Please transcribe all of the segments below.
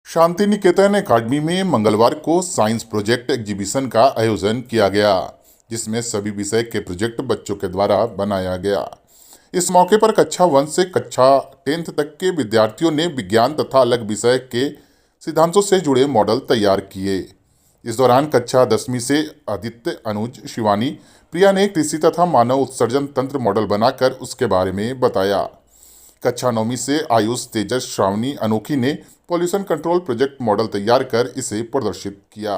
Shanti Niketan academy में मंगलवार को साइंस प्रोजेक्ट एग्जीबिशन का आयोजन किया गया, जिसमें सभी विषय के प्रोजेक्ट बच्चों के द्वारा बनाया गया। इस मौके पर कक्षा 1 से कक्षा 10th तक के विद्यार्थियों ने विज्ञान तथा अलग विषय के सिद्धांतों से जुड़े मॉडल तैयार किए। इस दौरान कक्षा 10वीं से आदित्य, अनुज, शिवानी, प्रिया ने कृषि तथा मानव उत्सर्जन तंत्र मॉडल बनाकर उसके बारे में बताया। कक्षा 9वीं से आयुष, तेजस, श्रावणी, अनोखी ने पॉल्यूशन कंट्रोल प्रोजेक्ट मॉडल तैयार कर इसे प्रदर्शित किया।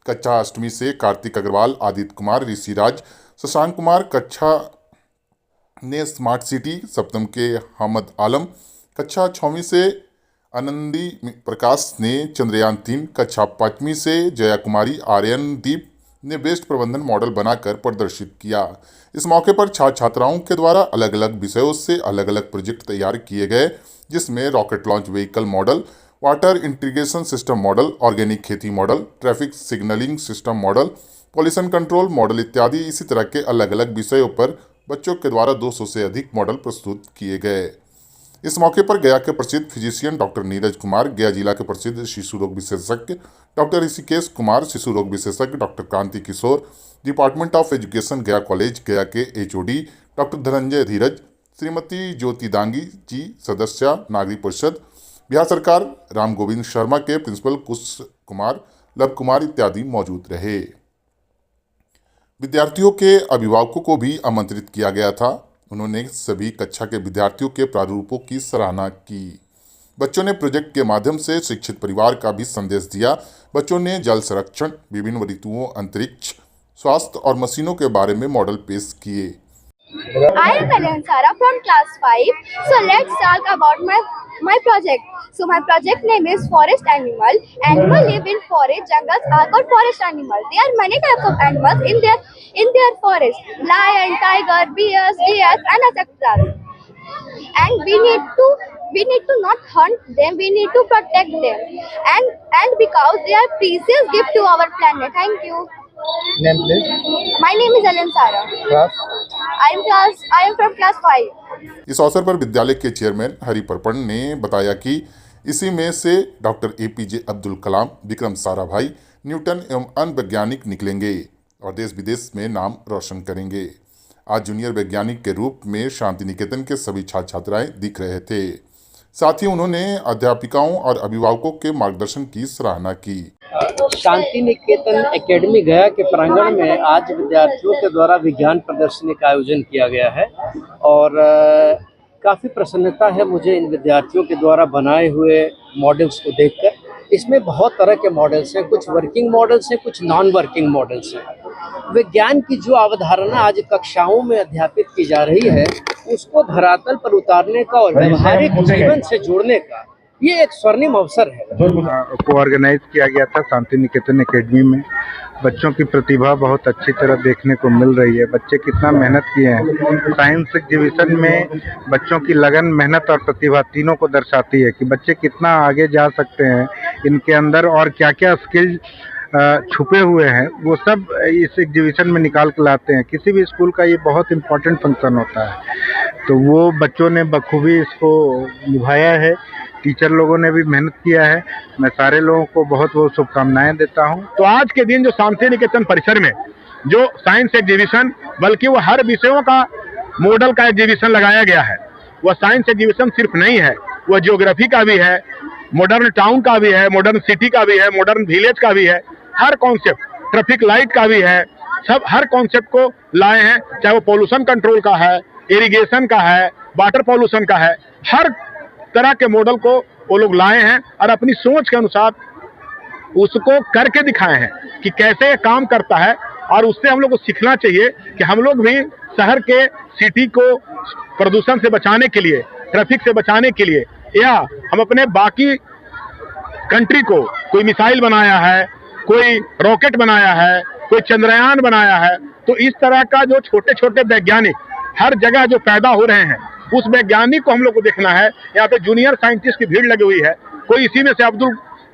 कक्षा 8वीं से कार्तिक अग्रवाल, आदित्य कुमार, ऋषिराज, शशांक कुमार कक्षा ने स्मार्ट सिटी, सप्तम के हमद आलम, कक्षा 6वीं से आनंदी प्रकाश ने चंद्रयान 3, कक्षा 5वीं से जया कुमारी, आर्यनदीप ने वेस्ट प्रबंधन मॉडल बनाकर प्रदर्शित किया। इस मौके पर छात्र छात्राओं के द्वारा अलग अलग विषयों से अलग अलग प्रोजेक्ट तैयार किए गए, जिसमें rocket launch vehicle model, water integration system model, organic खेती model, traffic signalling system model, pollution control model इत्यादि इसी तरह के अलग अलग विषयों पर बच्चों के द्वारा 200 से अधिक मॉडल प्रस्तुत किए गए। इस मौके पर गया के प्रसिद्ध फिजिशियन डॉक्टर नीरज कुमार, गया जिला के प्रसिद्ध शिशु रोग विशेषज्ञ डॉक्टर ऋषिकेश कुमार, शिशु रोग विशेषज्ञ डॉक्टर क्रांति किशोर, डिपार्टमेंट ऑफ एजुकेशन गया कॉलेज गया के HOD डॉक्टर धनंजय धीरज, श्रीमती ज्योति दांगी जी, सदस्य नागरिक परिषद बिहार सरकार, राम गोविंद शर्मा के प्रिंसिपल कुश कुमार, लव कुमार इत्यादि मौजूद रहे। विद्यार्थियों के अभिभावकों को भी आमंत्रित किया गया था। उन्होंने सभी कक्षा के विद्यार्थियों के प्रारूपों की सराहना की। बच्चों ने प्रोजेक्ट के माध्यम से शिक्षित परिवार का भी संदेश दिया। बच्चों ने जल संरक्षण, विभिन्न ऋतुओं, अंतरिक्ष, स्वास्थ्य और मशीनों के बारे में मॉडल पेश किए। I am Ellen from class 5. So let's talk about my project. So my project name is Forest Animal. Animal live in forest, jungles are called forest animal. There are many types of animals in their forest. Lion, tiger, bears, deer, and etc. And we need to not hunt them. We need to protect them. And because they are precious gift to our planet. Thank you. Name please. My name is Ellen Sara. Class. I am from class 5. इस अवसर पर विद्यालय के chairman हरिपरपण ने बताया कि इसी में से doctor APJ Abdul Kalam, Vikram Sarabhai, Newton एवं अन्य वैज्ञानिक निकलेंगे और देश विदेश में नाम रोशन करेंगे। आज जूनियर वैज्ञानिक के रूप में शांति निकेतन के सभी छात्र छात्राएं दिख रहे थे। साथ ही उन्होंने अध्यापिकाओं और अभिभावकों के मार्गदर्शन की सराहना की। शांति निकेतन एकेडमी गया के प्रांगण में आज विद्यार्थियों के द्वारा विज्ञान प्रदर्शनी का आयोजन किया गया है और काफ़ी प्रसन्नता है मुझे इन विद्यार्थियों के द्वारा बनाए हुए मॉडल्स को देखकर। इसमें बहुत तरह के मॉडल्स हैं, कुछ वर्किंग मॉडल्स हैं, कुछ नॉन वर्किंग मॉडल्स हैं। विज्ञान की जो अवधारणा आज कक्षाओं में अध्यापित की जा रही है, उसको धरातल पर उतारने का और व्यवहारिक जीवन से जोड़ने का ये एक स्वर्णिम अवसर है। को ऑर्गेनाइज किया गया था शांति निकेतन एकेडमी में। बच्चों की प्रतिभा बहुत अच्छी तरह देखने को मिल रही है। बच्चे कितना मेहनत किए हैं। साइंस एग्जीबिशन में बच्चों की लगन, मेहनत और प्रतिभा तीनों को दर्शाती है कि बच्चे कितना आगे जा सकते हैं, इनके अंदर और क्या क्या स्किल छुपे हुए हैं, वो सब इस एग्जीबिशन में निकाल के लाते हैं। किसी भी स्कूल का ये बहुत इम्पोर्टेंट फंक्शन होता है, तो वो बच्चों ने बखूबी इसको निभाया है। टीचर लोगों ने भी मेहनत किया है। मैं सारे लोगों को बहुत बहुत शुभकामनाएं देता हूं। तो आज के दिन जो शांति निकेतन परिसर में जो साइंस एग्जीबिशन, बल्कि वो हर विषयों का मॉडल का एग्जीबिशन लगाया गया है। वह साइंस एग्जीबिशन सिर्फ नहीं है, वह ज्योग्राफी का भी है, मॉडर्न टाउन का भी है, मॉडर्न सिटी का भी है, मॉडर्न विलेज का भी है। हर कॉन्सेप्ट, ट्रैफिक लाइट का भी है, सब हर कॉन्सेप्ट को लाए हैं। चाहे वो पॉल्यूशन कंट्रोल का है, इरिगेशन का है, वाटर पॉल्यूशन का है, हर तरह के मॉडल को वो लोग लाए हैं और अपनी सोच के अनुसार उसको करके दिखाए हैं कि कैसे ये काम करता है। और उससे हम लोग को सीखना चाहिए कि हम लोग भी शहर के सिटी को प्रदूषण से बचाने के लिए, ट्रैफिक से बचाने के लिए, या हम अपने बाकी कंट्री को, कोई मिसाइल बनाया है, कोई रॉकेट बनाया है, कोई चंद्रयान बनाया है, तो इस तरह का जो छोटे छोटे वैज्ञानिक हर जगह जो पैदा हो रहे हैं, उस वैज्ञानिक को हम लोग को देखना है। यहाँ पे जूनियर साइंटिस्ट की भीड़ लगी हुई है। कोई इसी में से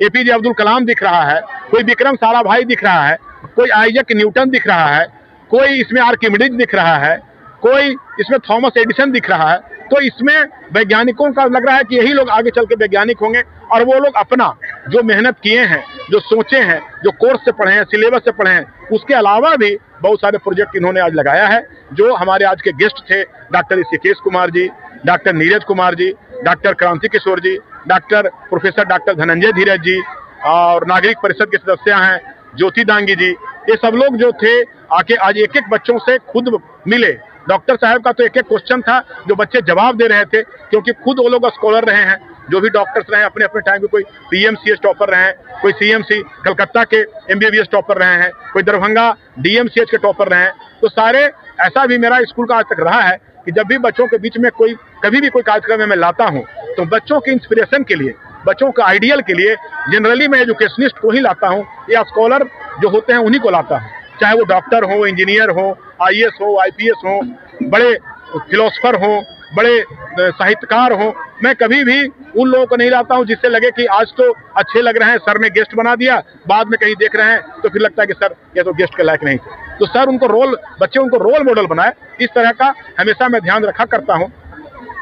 APJ अब्दुल कलाम दिख रहा है, कोई विक्रम साराभाई दिख रहा है, कोई आइजैक न्यूटन दिख रहा है, कोई इसमें आर्किमिडीज दिख रहा है, कोई इसमें थॉमस एडिसन दिख रहा है। तो इसमें वैज्ञानिकों का लग रहा है कि यही लोग आगे चल के वैज्ञानिक होंगे, और वो लोग अपना जो मेहनत किए हैं, जो सोचे हैं, जो कोर्स से पढ़े हैं, सिलेबस से पढ़े हैं, उसके अलावा भी बहुत सारे प्रोजेक्ट इन्होंने आज लगाया है। जो हमारे आज के गेस्ट थे, doctor Rishikesh Kumar ji, doctor Neeraj Kumar ji, doctor क्रांति किशोर जी, प्रोफेसर डॉक्टर धनंजय धीरज जी, और नागरिक परिषद के सदस्य हैं ज्योति दांगी जी, ये सब लोग जो थे आके आज एक एक बच्चों से खुद मिले। डॉक्टर साहब का तो एक एक क्वेश्चन था जो बच्चे जवाब दे रहे थे, क्योंकि खुद वो लोग स्कॉलर रहे हैं। जो भी डॉक्टर्स रहे हैं अपने अपने टाइम पे, कोई पीएमसीएच टॉपर रहे हैं, कोई सीएमसी कलकत्ता के एमबीबीएस टॉपर रहे हैं, कोई दरभंगा डीएमसीएच के टॉपर रहे हैं। तो सारे, ऐसा भी मेरा स्कूल का आज तक रहा है कि जब भी बच्चों के बीच में कभी भी कोई कार्यक्रम में मैं लाता हूँ, तो बच्चों के इंस्पिरेशन के लिए, बच्चों का आइडियल के लिए जनरली मैं एजुकेशनिस्ट को ही लाता हूँ, या स्कॉलर जो होते हैं उन्हीं को लाता हूँ। चाहे वो डॉक्टर हो, इंजीनियर हो, आईएएस हो, आईपीएस हो, बड़े फिलोसफर हो, बड़े साहित्यकार हो, मैं कभी भी उन लोगों को नहीं लाता हूं जिससे लगे कि आज तो अच्छे लग रहे हैं, सर ने गेस्ट बना दिया, बाद में कहीं देख रहे हैं तो फिर लगता है कि सर ये तो गेस्ट के लायक नहीं थे। तो सर बच्चे उनको रोल मॉडल बनाए, इस तरह का हमेशा मैं ध्यान रखा करता हूं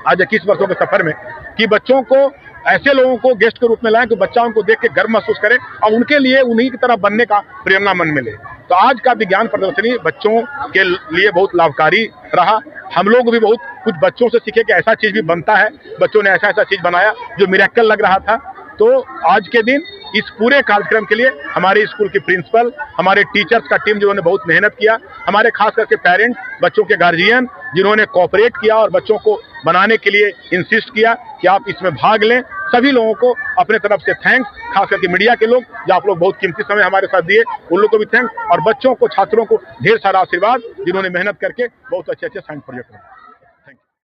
आज 21 वर्षों के सफर में, कि बच्चों को, ऐसे लोगों को गेस्ट के रूप में लाएं कि बच्चा उनको देख के गर्व महसूस करे और उनके लिए उन्हीं की तरह बनने का प्रेरणा मन में ले। तो आज का विज्ञान प्रदर्शनी बच्चों के लिए बहुत लाभकारी रहा। हम लोग भी बहुत कुछ बच्चों से सीखे कि ऐसा चीज भी बनता है, बच्चों ने ऐसा चीज बनाया जो मिरेकल लग रहा था। तो आज के दिन इस पूरे कार्यक्रम के लिए हमारे स्कूल की प्रिंसिपल, हमारे टीचर्स का टीम जिन्होंने बहुत मेहनत किया, हमारे खास करके पेरेंट्स, बच्चों के गार्जियन जिन्होंने कोऑपरेट किया और बच्चों को बनाने के लिए इंसिस्ट किया कि आप इसमें भाग लें, सभी लोगों को अपने तरफ से थैंक्स। खास करके मीडिया के लोग, जो आप लोग बहुत कीमती समय हमारे साथ दिए, उन लोगों को भी थैंक्स, और बच्चों को, छात्रों को ढेर सारा आशीर्वाद, जिन्होंने मेहनत करके बहुत अच्छे साइंस प्रोजेक्ट बनाए।